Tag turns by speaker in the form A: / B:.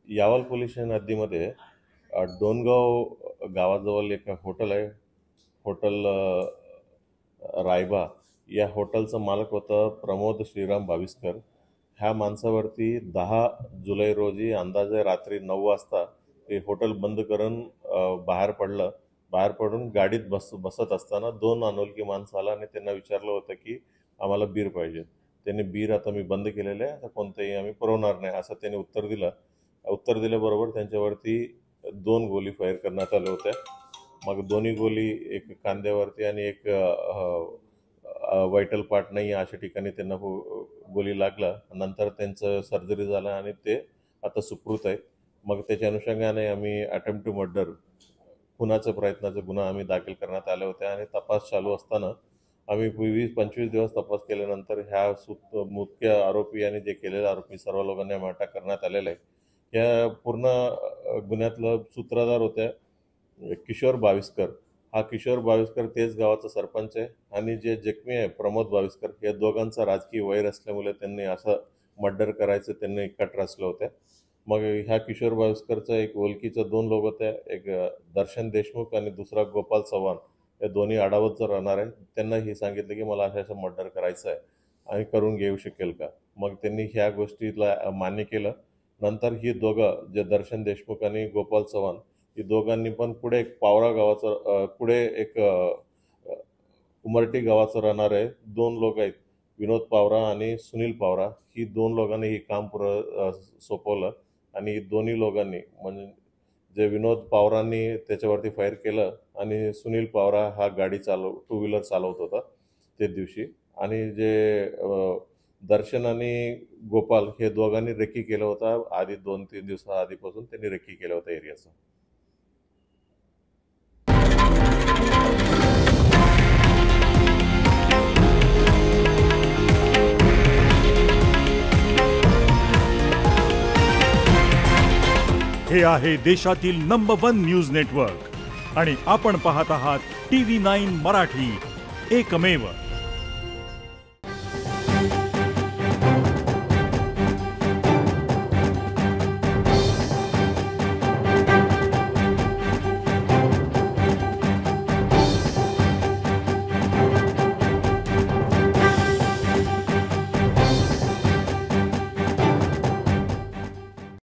A: Yawal police station हद्दीमध्ये Dongaon गावाजवळ एक hotel आहे. हॉटेल रायबा या हॉटेलचं मालक होतं प्रमोद श्रीराम भाविस्कर. ह्या माणसावरती 10 जुलै रोजी अंदाजे रात्री 9 वाजता ते हॉटेल बंद करून बाहेर पडून गाडीत बसत असताना 2 अनोळखी माणसं आला आणि त्यांना विचारलं होतं की आम्हाला बीर पाहिजे. त्यांनी बीर आता मी बंद केलेलं आहे, आता कोणतंही आम्ही पुरवणार नाही असं त्यांनी उत्तर दिलं. उत्तर दिल्याबरोबर त्यांच्यावरती 2 गोळी फायर करण्यात आल्या होत्या. मग दोन्ही गोळी एक कांद्यावरती आणि एक वायटल पार्ट नाही अशा ठिकाणी त्यांना गोळी लागला. नंतर त्यांचं सर्जरी झालं आणि ते आता सुखरूत आहे. मग त्याच्या अनुषंगाने आम्ही अटेम्प्ट टू मर्डर खुनाचा प्रयत्नाचा गुन्हा आम्ही दाखल करण्यात आले होते आणि तपास चालू असताना आम्ही 20-25 दिवस तपास केल्यानंतर ह्या मुख्य आरोपी आणि जे केलेले आरोपी सर्व लोकांना अटक करण्यात आलेलं आहे. या पूर्ण गुन्ह्यातलं सूत्रधार होत्या किशोर भाविस्कर. हा किशोर भाविस्कर तेच गावाचा सरपंच आहे आणि जे जखमी आहे प्रमोद भाविस्कर या दोघांचा राजकीय वैर असल्यामुळे त्यांनी असं मर्डर करायचं त्यांनी कट रचलं होतं. मग ह्या किशोर भाविस्करचा एक ओळखीचा 2 लोक होते, एक दर्शन देशमुख आणि दुसरा गोपाल चव्हाण. या दोन्ही आडावत राहणार आहे. त्यांना हे सांगितलं की मला असं मर्डर करायचं आहे आणि करून घेऊ शकेल का. मग त्यांनी ह्या गोष्टीला मान्य केलं. नंतर ही दोघं जे दर्शन देशमुख आणि गोपाल चव्हाण ही दोघांनी पण पुढे एक पावरा गावाचं उमरटी गावाचं राहणार आहे 2 लोक आहेत, विनोद पावरा आणि सुनील पावरा. ही 2 लोकांनी ही काम सोपवलं आणि दोन्ही लोकांनी म्हणजे जे विनोद पावरांनी त्याच्यावरती फायर केलं आणि सुनील पावरा हा गाडी 2 व्हीलर चालवत होता ते दिवशी. आणि जे दर्शन आणि गोपाल हे दोघांनी रेकी केलं होतं आधी 2-3 दिवसा आधीपासून त्यांनी रेकी केलं होतं एरियाचं.
B: हे आहे देशातील नंबर 1 न्यूज नेटवर्क आणि आपण पाहत आहात TV9 मराठी, एकमेव.